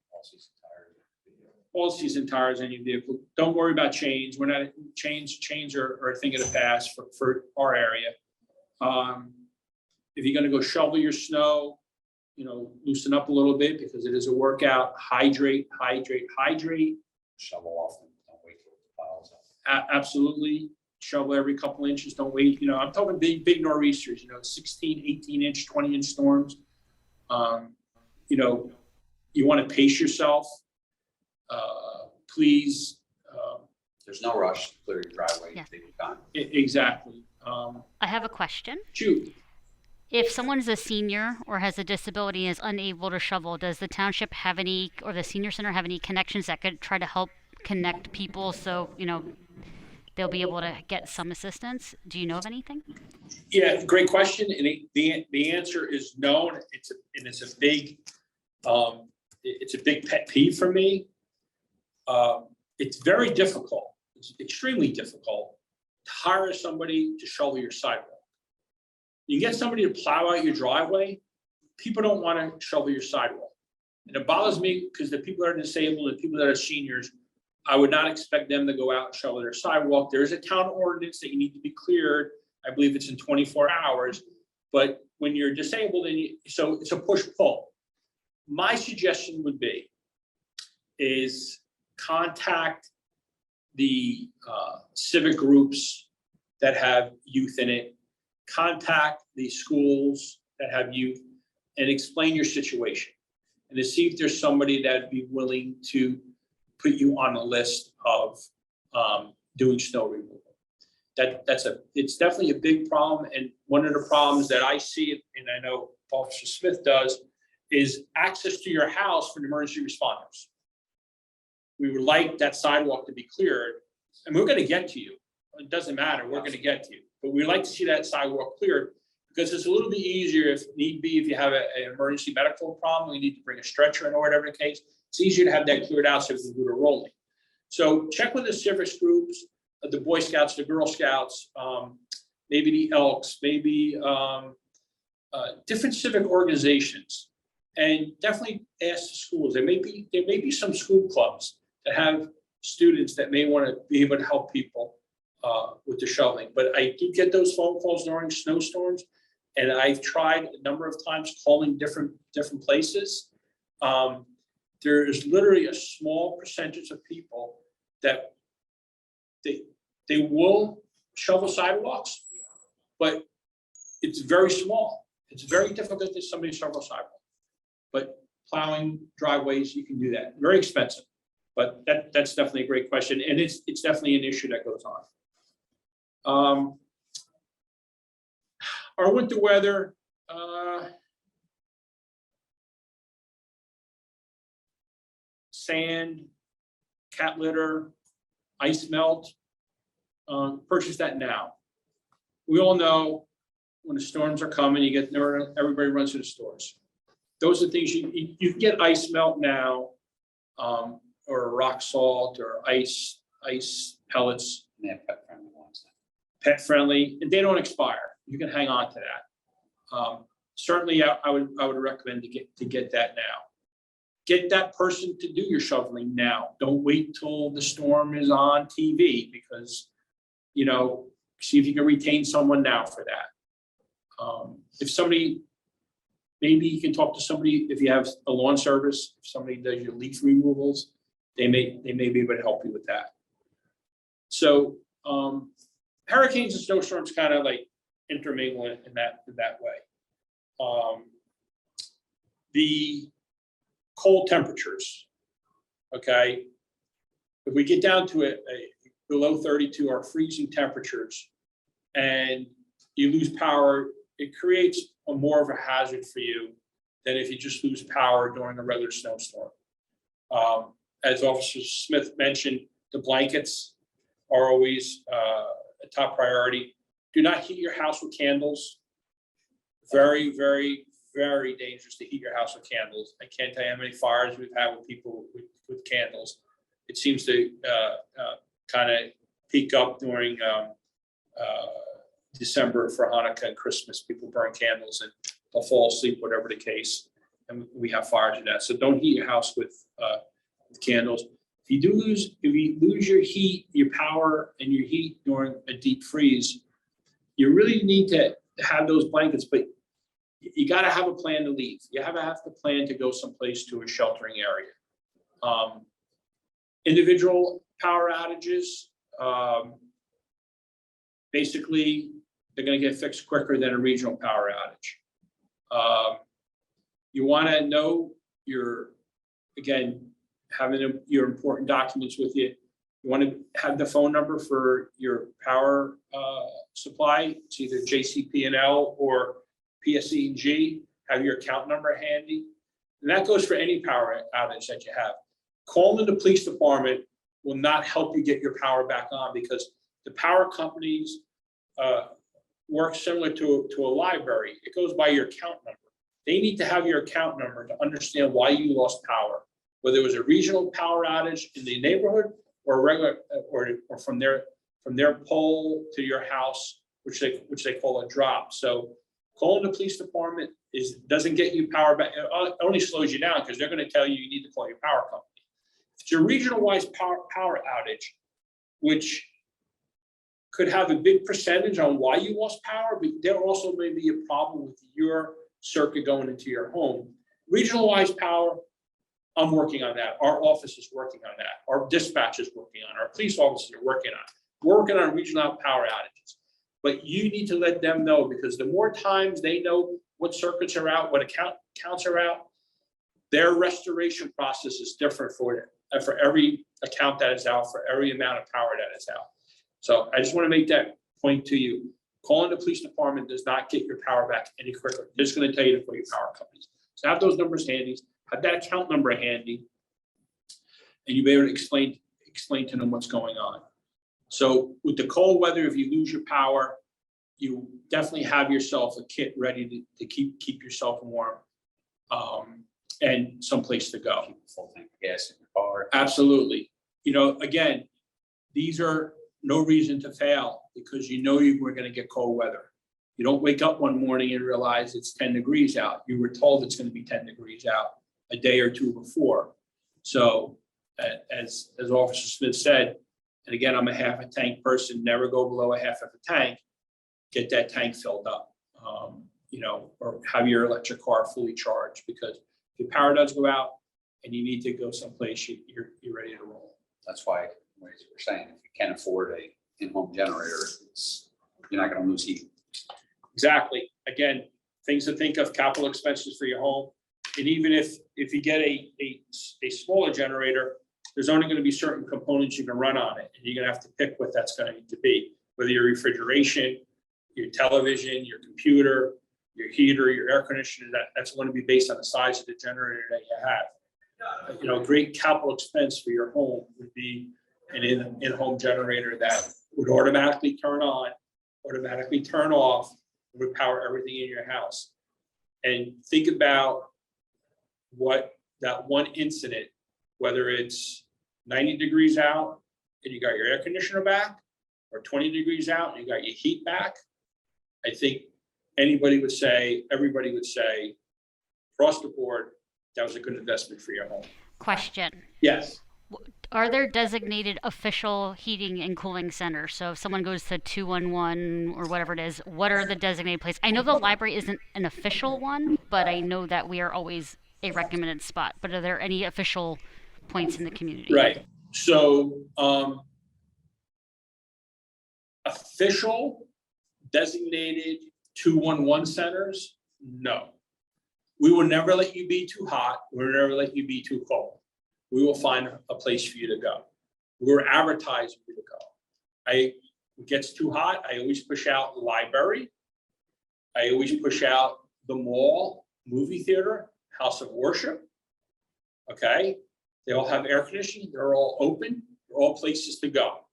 season tires on your vehicle. Don't worry about chains. We're not chains are a thing of the past for our area. If you're going to go shovel your snow, loosen up a little bit because it is a workout. Hydrate. Shovel often, don't wait till it piles up. Absolutely. Shovel every couple inches. Don't wait. I'm talking big nor'easters, 16, 18 inch, 20 inch storms. You want to pace yourself. Please. There's no rush to clear your driveway. Yeah. Take your time. Exactly. I have a question. Shoot. If someone is a senior or has a disability and is unable to shovel, does the township have any, or the senior center have any connections that could try to help connect people so, they'll be able to get some assistance? Do you know of anything? Yeah, great question. And the answer is no. It's a big pet peeve for me. It's very difficult. It's extremely difficult to hire somebody to shovel your sidewalk. You get somebody to plow out your driveway, people don't want to shovel your sidewalk. And it bothers me because the people that are disabled and people that are seniors, I would not expect them to go out and shovel their sidewalk. There is a town ordinance that you need to be cleared. I believe it's in 24 hours. But when you're disabled, so it's a push-pull. My suggestion would be is contact the civic groups that have youth in it, contact the schools that have youth, and explain your situation. And to see if there's somebody that'd be willing to put you on a list of doing snow removal. It's definitely a big problem. And one of the problems that I see, and I know Officer Smith does, is access to your house for the emergency responders. We would like that sidewalk to be cleared, and we're gonna get to you. It doesn't matter, we're gonna get to you. But we'd like to see that sidewalk cleared, because it's a little bit easier if need be, if you have an emergency medical problem, you need to bring a stretcher in or whatever the case, it's easier to have that cleared out so we can do the rolling. So check with the civics groups, the Boy Scouts, the Girl Scouts, maybe the Elks, maybe different civic organizations. And definitely ask the schools. There may be some school clubs that have students that may want to be able to help people with the shoveling. But I do get those phone calls during snowstorms, and I've tried a number of times calling different places. There is literally a small percentage of people that they will shovel sidewalks, but it's very small. It's very difficult to somebody shovel sidewalks. But plowing driveways, you can do that. Very expensive, but that's definitely a great question, and it's definitely an issue that goes on. Our winter weather, sand, cat litter, ice melt, purchase that now. We all know when the storms are coming, everybody runs to the stores. Those are things you can get ice melt now, or rock salt or ice pellets. And they have pet friendly ones. Pet friendly, and they don't expire. You can hang on to that. Certainly, I would recommend to get that now. Get that person to do your shoveling now. Don't wait till the storm is on TV, because, see if you can retain someone now for that. If somebody, maybe you can talk to somebody, if you have a lawn service, if somebody does your leaf removals, they may be able to help you with that. So hurricanes and snowstorms kind of like intermingle in that way. The cold temperatures, okay? If we get down to a below 32 or freezing temperatures and you lose power, it creates more of a hazard for you than if you just lose power during a regular snowstorm. As Officer Smith mentioned, the blankets are always a top priority. Do not heat your house with candles. Very, very, very dangerous to heat your house with candles. I can't tell you how many fires we've had with people with candles. It seems to kind of peak up during December for Hanukkah and Christmas. People burn candles and they'll fall asleep, whatever the case, and we have fires in that. So don't heat your house with candles. If you lose your heat, your power, and your heat during a deep freeze, you really need to have those blankets, but you got to have a plan to leave. You have to plan to go someplace to a sheltering area. Individual power outages, basically, they're going to get fixed quicker than a regional power outage. You want to know having your important documents with you. You want to have the phone number for your power supply. It's either JCP&L or PSE&G. Have your account number handy. And that goes for any power outage that you have. Calling the police department will not help you get your power back on, because the power companies work similar to a library. It goes by your account number. They need to have your account number to understand why you lost power, whether it was a regional power outage in the neighborhood or a regular, or from their pole to your house, which they call a drop. So calling the police department doesn't get you power back. It only slows you down, because they're going to tell you need to call your power company. If it's a regional-wise power outage, which could have a big percentage on why you lost power, but there also may be a problem with your circuit going into your home. Regional-wise power, I'm working on that. Our office is working on that. Our dispatch is working on it. Our police officers are working on it. We're working on regional power outages. But you need to let them know, because the more times they know what circuits are out, what accounts are out, their restoration process is different for every account that is out, for every amount of power that is out. So I just want to make that point to you. Calling the police department does not get your power back any quicker. They're just going to tell you to call your power companies. So have those numbers handy, have that account number handy, and you'll be able to explain to them what's going on. So with the cold weather, if you lose your power, you definitely have yourself a kit ready to keep yourself warm, and someplace to go. Keep a full tank of gas in your car. Absolutely. You know, again, these are no reason to fail, because you know you were going to get cold weather. You don't wake up one morning and realize it's 10 degrees out. You were told it's going to be 10 degrees out a day or two before. So as Officer Smith said, and again, I'm a half a tank person, never go below a half of a tank, get that tank filled up, you know, or have your electric car fully charged, because if your power does go out and you need to go someplace, you're ready to roll. That's why, as you were saying, if you can't afford a in-home generator, you're not gonna lose heat. Exactly. Again, things to think of, capital expenses for your home. And even if you get a smaller generator, there's only going to be certain components you can run on it. And you're going to have to pick what that's going to be, whether your refrigeration, your television, your computer, your heater, your air conditioner, that's going to be based on the size of the generator that you have. You know, a great capital expense for your home would be an in-home generator that would automatically turn on, automatically turn off, would power everything in your house. And think about what that one incident, whether it's 90 degrees out and you got your air conditioner back, or 20 degrees out and you got your heat back. I think everybody would say, across the board, that was a good investment for your home. Question. Yes. Are there designated official heating and cooling centers? So if someone goes to 211 or whatever it is, what are the designated places? I know the library isn't an official one, but I know that we are always a recommended spot. But are there any official points in the community? Right. So official designated 211 centers, no. We will never let you be too hot. We'll never let you be too cold. We will find a place for you to go. We're advertising you to go. It gets too hot, I always push out the library. I always push out the mall, movie theater, house of worship. Okay, they all have air conditioning. They're all open. They're all places to go.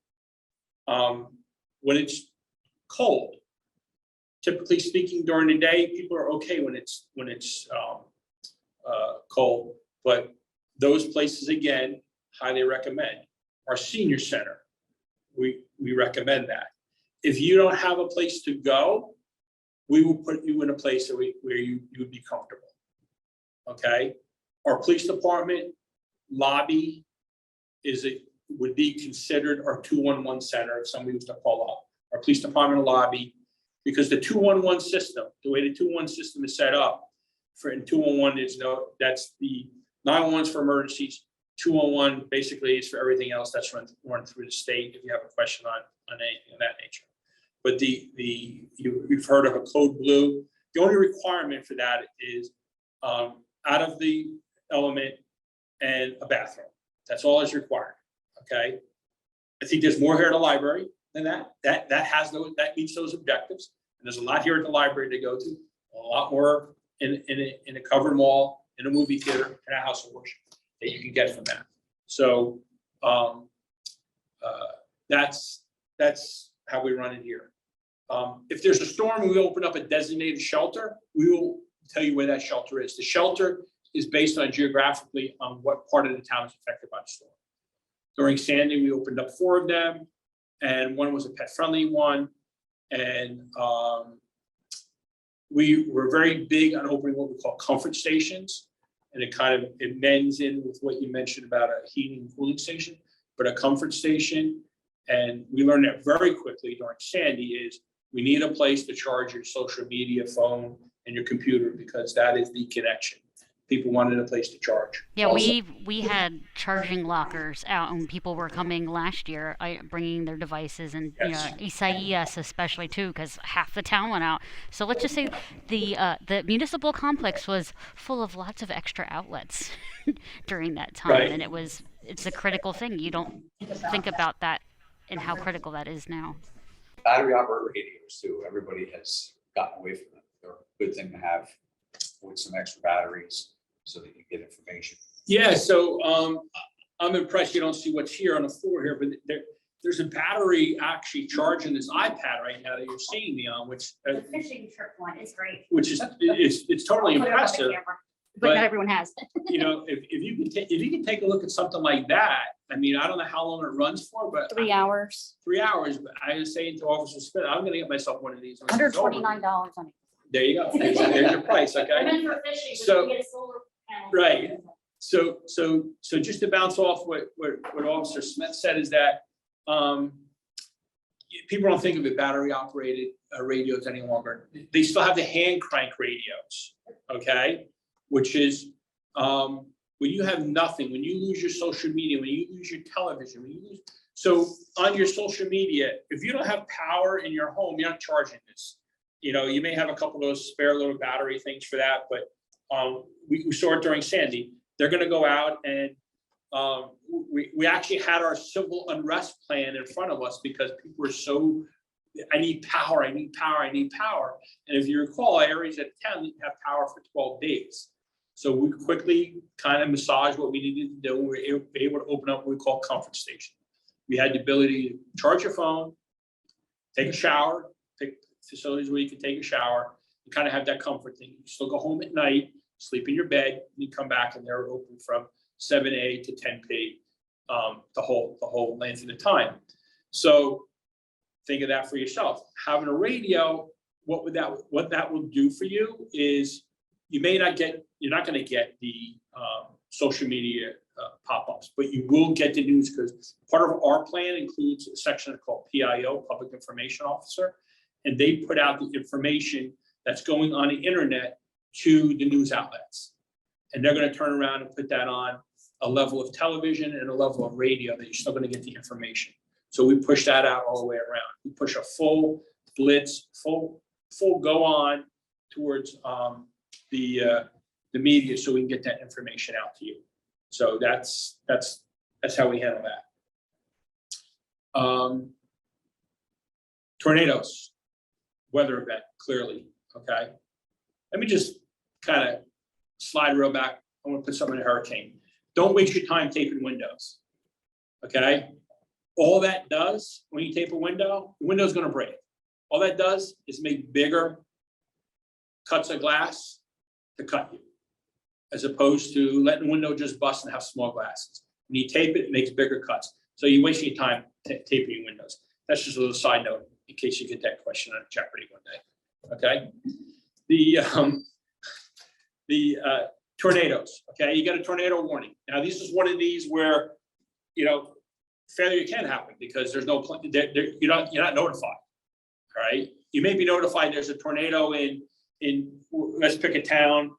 When it's cold, typically speaking, during the day, people are okay when it's cold, but those places, again, highly recommend. Our senior center, we recommend that. If you don't have a place to go, we will put you in a place where you would be comfortable. Okay, our police department lobby would be considered our 211 center if somebody was to call up. Our police department lobby, because the 211 system, the way the 211 system is set up, in 211 that's the 911's for emergencies. 201 basically is for everything else that's run through the state. If you have a question on anything of that nature, but you've heard of a code blue. The only requirement for that is out of the element and a bathroom. That's all is required. Okay, I think there's more here at the library than that. That meets those objectives. And there's a lot here at the library to go to. A lot more in a covered mall, in a movie theater, in a house of worship that you can get from that. So that's how we run it here. If there's a storm and we open up a designated shelter, we will tell you where that shelter is. The shelter is based on geographically on what part of the town is affected by the storm. During Sandy, we opened up 4 of them, and one was a pet-friendly one. And we were very big on opening what we call comfort stations. And it mends in with what you mentioned about a heating and cooling station, but a comfort station. And we learned that very quickly during Sandy is we need a place to charge your social media, phone, and your computer, because that is the connection. people wanted a place to charge. Yeah, Also- we had charging lockers out, and people were coming last year, bringing their devices, and Yes. Isaias especially too, because half the town went out. So let's just say the municipal complex was full of lots of extra outlets during that time, Right. and it's a critical thing. You don't think about that and how critical that is now. Battery operated radios too. Everybody has gotten away from them. They're a good thing to have with some extra batteries so that you get information. Yeah, so I'm impressed you don't see what's here on the floor here, but there's a battery actually charging this iPad right now that you're seeing me on, which The fishing trip one is great. it's totally I'll put it up on the impressive. camera, but- But not everyone has. You know, if you can take a look at something like that, I mean, I don't know how long it runs for, but 3 hours, 3 hours. But I was saying to Officer Smith, I'm gonna get myself one of these. when this is over. $129 on it. There you go. There's your price, I okay? meant for fishing, but So- you get a solar panel. Right. So just to bounce off what Officer Smith said is that, people don't think of it battery operated radios any longer. They still have the hand crank radios, okay? Which is, when you have nothing, when you lose your social media, when you lose your television, so on your social media, if you don't have power in your home, you're not charging this. You know, you may have a couple of those spare little battery things for that, but we saw it during Sandy. They're gonna go out and we actually had our civil unrest plan in front of us because people were so, I need power, I need power, I need power. And if you recall, areas of town didn't have power for 12 days. So we quickly kind of massaged what we needed to do. We were able to open up what we call comfort station. We had the ability to charge your phone, take a shower, pick facilities where you can take a shower, and kind of have that comfort thing. You still go home at night, sleep in your bed, and you come back and they're open from 7 to 10 p. The whole length of the time. So think of that for yourself. Having a radio, what that will do for you is you're not going to get the social media pop-ups, but you will get the news because part of our plan includes a section called PIO, Public Information Officer, and they put out the information that's going on the internet to the news outlets. And they're going to turn around and put that on a level of television and a level of radio that you're still going to get the information. So we push that out all the way around. We push a full blitz, full go on towards the media so we can get that information out to you. So that's how we handle that. Tornadoes, weather event, clearly, okay? Let me just kind of slide real back. I want to put something in a hurricane. Don't waste your time taping windows, okay? All that does, when you tape a window, the window's gonna break. All that does is make bigger cuts of glass to cut you, as opposed to letting the window just bust and have small glasses. When you tape it, it makes bigger cuts. So you're wasting your time taping your windows. That's just a little side note in case you get that question on Jeopardy one day, okay? The tornadoes, okay? You got a tornado warning. Now, this is one of these where, you know, failure can happen because there's no, you're not notified, all right? You may be notified there's a tornado in let's pick a town,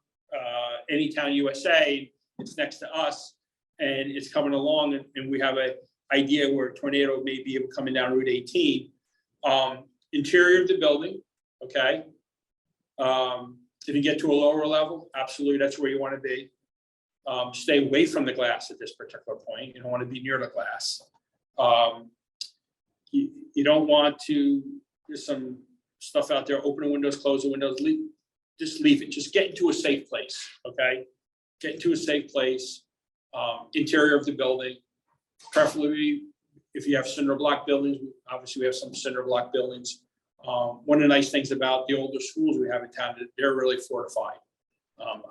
any town USA, it's next to us, and it's coming along, and we have an idea where a tornado may be coming down Route 18. Interior of the building, okay? If you get to a lower level, absolutely, that's where you want to be. Stay away from the glass at this particular point. You don't want to be near the glass. You don't want to, there's some stuff out there, open the windows, close the windows, just leave it. Just get into a safe place, okay? Get into a safe place. Interior of the building, preferably if you have cinder block buildings. Obviously, we have some cinder block buildings. One of the nice things about the older schools we have in town, they're really fortified.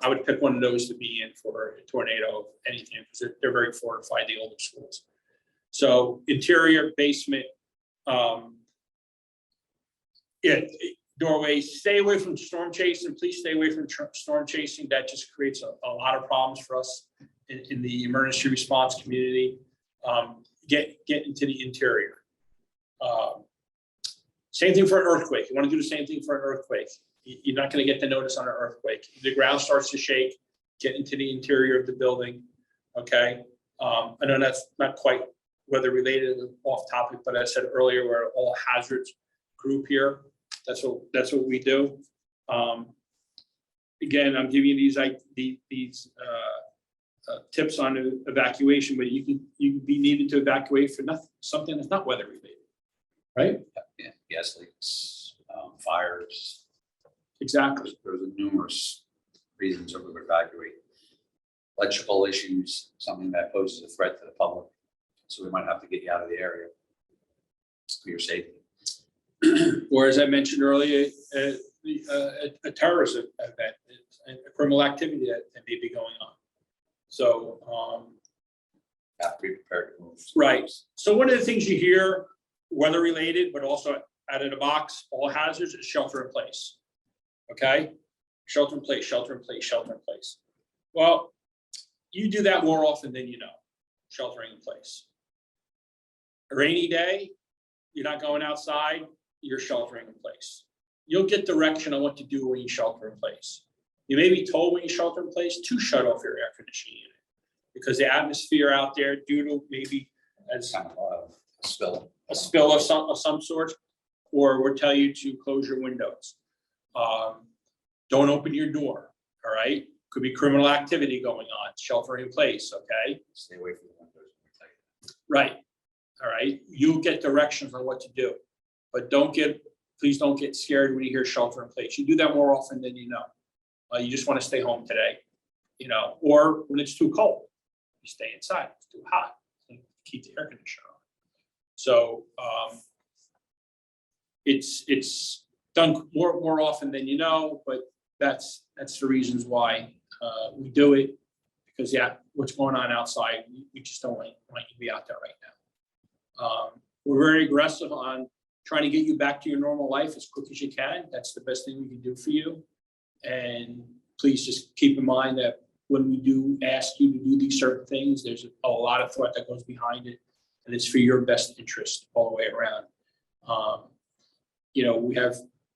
I would pick one of those to be in for a tornado, anything, because they're very fortified, the older schools. So interior, basement, doorways, stay away from storm chasing. Please stay away from storm chasing. That just creates a lot of problems for us in the emergency response community. Get into the interior. Same thing for an earthquake. You want to do the same thing for an earthquake. You're not going to get the notice on an earthquake. If the ground starts to shake, get into the interior of the building, okay? I know that's not quite weather related, off topic, but I said earlier, we're all hazards group here. That's what we do. Again, I'm giving you these tips on evacuation, but you can be needed to evacuate for something that's not weather related, right? Yeah, gas leaks, fires. Exactly. There's numerous reasons that we would evacuate. Electrical issues, something that poses a threat to the public. So we might have to get you out of the area for your safety. Or as I mentioned earlier, a terrorism event, a criminal activity that may be going on. So, Have to be prepared to move. right. So one of the things you hear, weather related, but also out of the box, all hazards, is shelter in place. Okay? Shelter in place, shelter in place, shelter in place. Well, you do that more often than you know, sheltering in place. A rainy day, you're not going outside, you're sheltering in place. You'll get direction on what to do when you shelter in place. You may be told when you shelter in place to shut off your air conditioning unit because the atmosphere out there, due to maybe as Kind of a spill. a spill of some sort, or we'll tell you to close your windows. Don't open your door, all right? Could be criminal activity going on, shelter in place, okay? Stay away from the windows. Right, all right? You'll get directions on what to do, but please don't get scared when you hear shelter in place. You do that more often than you know. You just want to stay home today, or when it's too cold, you stay inside. It's too hot, keep the air conditioner on. So it's done more often than you know, but that's the reasons why we do it, because what's going on outside, we just don't want you to be out there right now. We're very aggressive on trying to get you back to your normal life as quick as you can. That's the best thing we can do for you. And please just keep in mind that when we do ask you to do these certain things, there's a lot of thought that goes behind it, and it's for your best interest all the way around.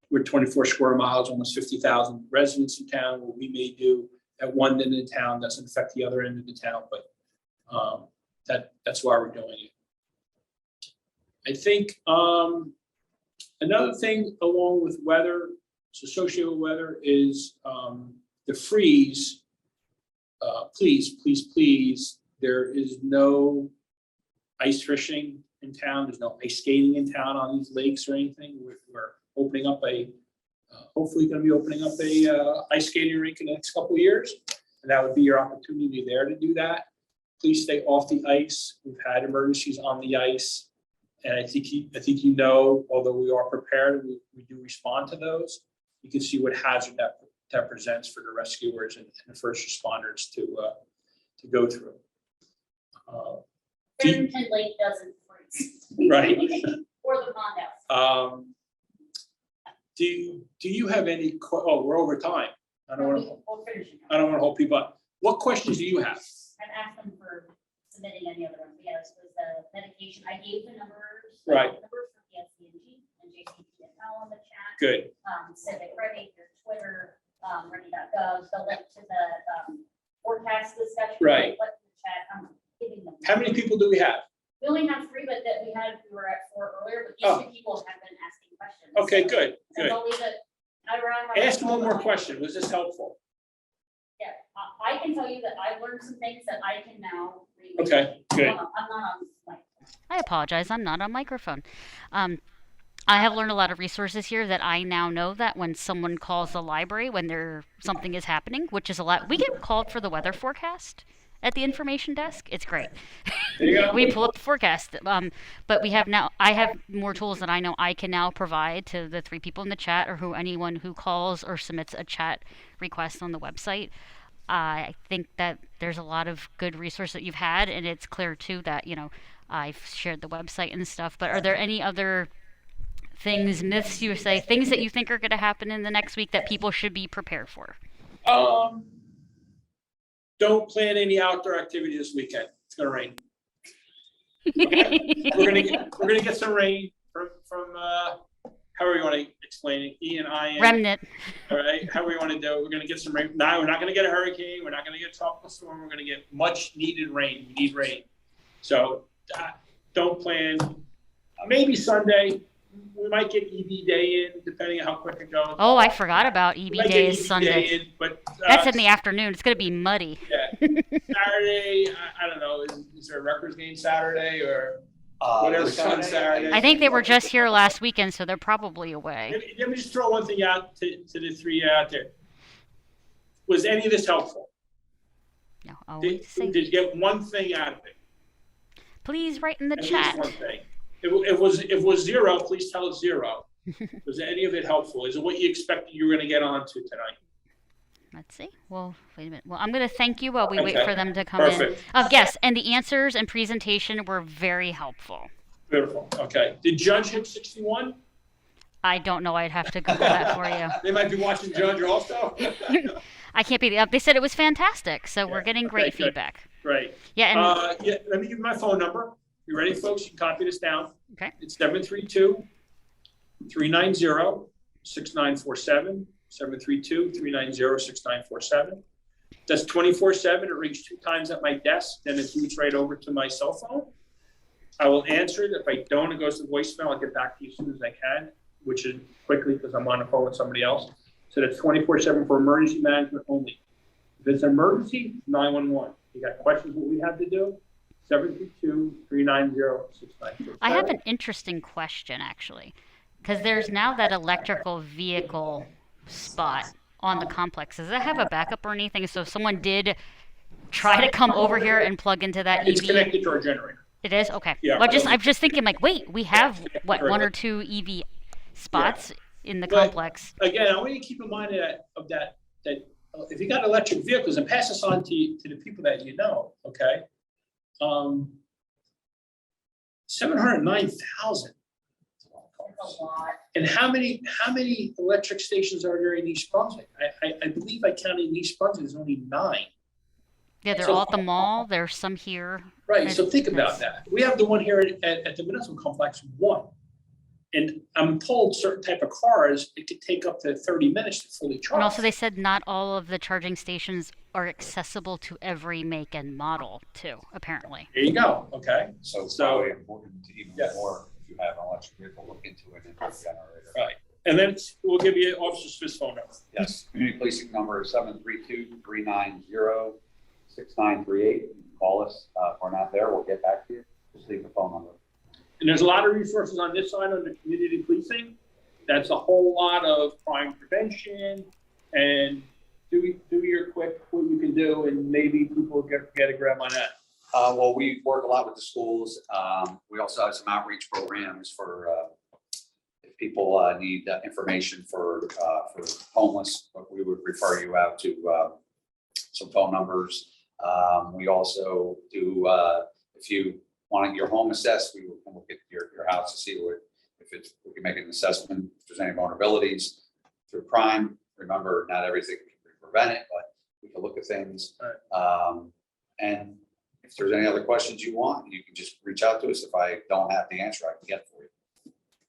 We're 24 square miles, almost 50,000 residents in town. What we may do at one end of the town doesn't affect the other end of the town, but that's why we're doing it. I think another thing along with weather, associated with weather, is the freeze. Please, there is no ice fishing in town. There's no ice skating in town on these lakes or anything. We're opening up hopefully going to be opening up a ice skating rink in the next couple of years. And that would be your opportunity there to do that. Please stay off the ice. We've had emergencies on the ice. And I think although we are prepared, we do respond to those. You can see what hazard that presents for the rescuers and the first responders to go through. Barrington Lake doesn't freeze. Right. Or the pond house. Do you have any? We're over time. I don't want We'll finish it. to hold people up. What questions do you have? I've asked them for submitting any other ones. Yes, was the medication. I gave the numbers. Right. Numbers for PSCNG and JCPNL on the chat. Good. Civic Ready, their Twitter, ready.gov, the link to the forecast discussion. Right. What in the chat, I'm giving them. How many people do we have? We only have 3, but we were at 4 earlier, but Oh. these 2 people have been asking questions. Okay, So- good. And I'll leave it. Ask one more question. Was this helpful? Yeah, I can tell you that I've learned some things that I can now read. Okay, good. I'm not on, like, I apologize, I'm not on microphone. I have learned a lot of resources here that I now know that when someone calls the library when something is happening, which is a lot, we get called for the weather forecast at the information desk. It's great. There you go. We pull up the forecast, but I have more tools that I know I can now provide to the 3 people in the chat or anyone who calls or submits a chat request on the website. I think that there's a lot of good resources that you've had, and it's clear too that I've shared the website and stuff. But are there any other myths you say, things that you think are going to happen in the next week that people should be prepared for? Don't plan any outdoor activity this weekend. It's gonna rain. Okay? We're gonna get some rain from however you want to explain it, Ian. Remnant. All right, however you want to do it. We're going to get some rain. No, we're not going to get a hurricane. We're not going to get a tropical storm. We're going to get much needed rain. We need rain. So don't plan. Maybe Sunday. We might get EV day in, depending on how quick it goes. Oh, I forgot about EB We might Day get is EV Sunday. day in, but That's in the afternoon. It's going to be muddy. Yeah. Saturday, I don't know. Is there a records game Saturday or whatever This on Saturday? I think they were just here last weekend, so they're probably away. Let me just throw one thing out to the three out there. Was any of this helpful? No, I'll Did wait to see. you get one thing out of it? Please write in the At least chat. one thing. If it was zero, please tell us zero. Was any of it helpful? Is it what you expected you were going to get onto tonight? Let's see. Well, wait a minute. Well, I'm going to thank you while we wait Okay. for them to come in. Perfect. Yes, and the answers and presentation were very helpful. Beautiful. Okay. Did Judge hit 61? I don't know. I'd have to Google that for you. They might be watching Judge also. I can't be the. They said it was fantastic, so we're Yeah, getting okay, great good. feedback. Right. Yeah, and Yeah, let me give you my phone number. You ready, folks? You can copy this down. Okay. It's 732-390-6947, 732-390-6947. That's 24/7. It rings 2 times at my desk, then it boots right over to my cell phone. I will answer it. If I don't, it goes to voicemail. I'll get back to you as soon as I can, which is quickly because I'm on the phone with somebody else. So that's 24/7 for emergency management only. If it's an emergency, 911. You got questions what we have to do? 732-390-6947. I have an interesting question actually, because there's now that electrical vehicle spot on the complex. Does that have a backup or anything? So if someone did try to come over here and plug into that It's EV, connected to our generator. it is okay. Yeah. Well, I'm just thinking like, wait, we have what 1 or 2 EV spots in the But- complex. Again, I want you to keep in mind that if you got electric vehicles, and pass this on to the people that you know, okay? 709,000. It's a lot. And how many electric stations are there in East Brunswick? I believe I counted in East Brunswick, there's only 9. Yeah, they're so- all at the mall. There's some here. Right, so think about That's- that. We have the one here at the municipal complex, 1. And I'm told certain type of cars, it could take up to 30 minutes to fully charge. And also, they said not all of the charging stations are accessible to every make and model, too, apparently. There you go, okay? So it's So- probably important to even Yes. more if you have an electric vehicle, look into it and a generator. Right. And then we'll give you Officer Smith's phone number. Yes, community policing number is 732-390-6938. You can call us. If we're not there, we'll get back to you. Just leave the phone number. And there's a lot of resources on this side under community policing. That's a whole lot of crime prevention and do your quick what you can do, and maybe people get a grab on that. Well, we work a lot with the schools. We also have some outreach programs for if people need information for homeless, but we would refer you out to some phone numbers. We also do, if you want your home assessed, we will look at your house to see we can make an assessment, if there's any vulnerabilities through crime. Remember, not everything can be prevented, but we can look at things. And if there's any other questions you want, you can just reach out to us. If I don't have the answer, I can get it for you.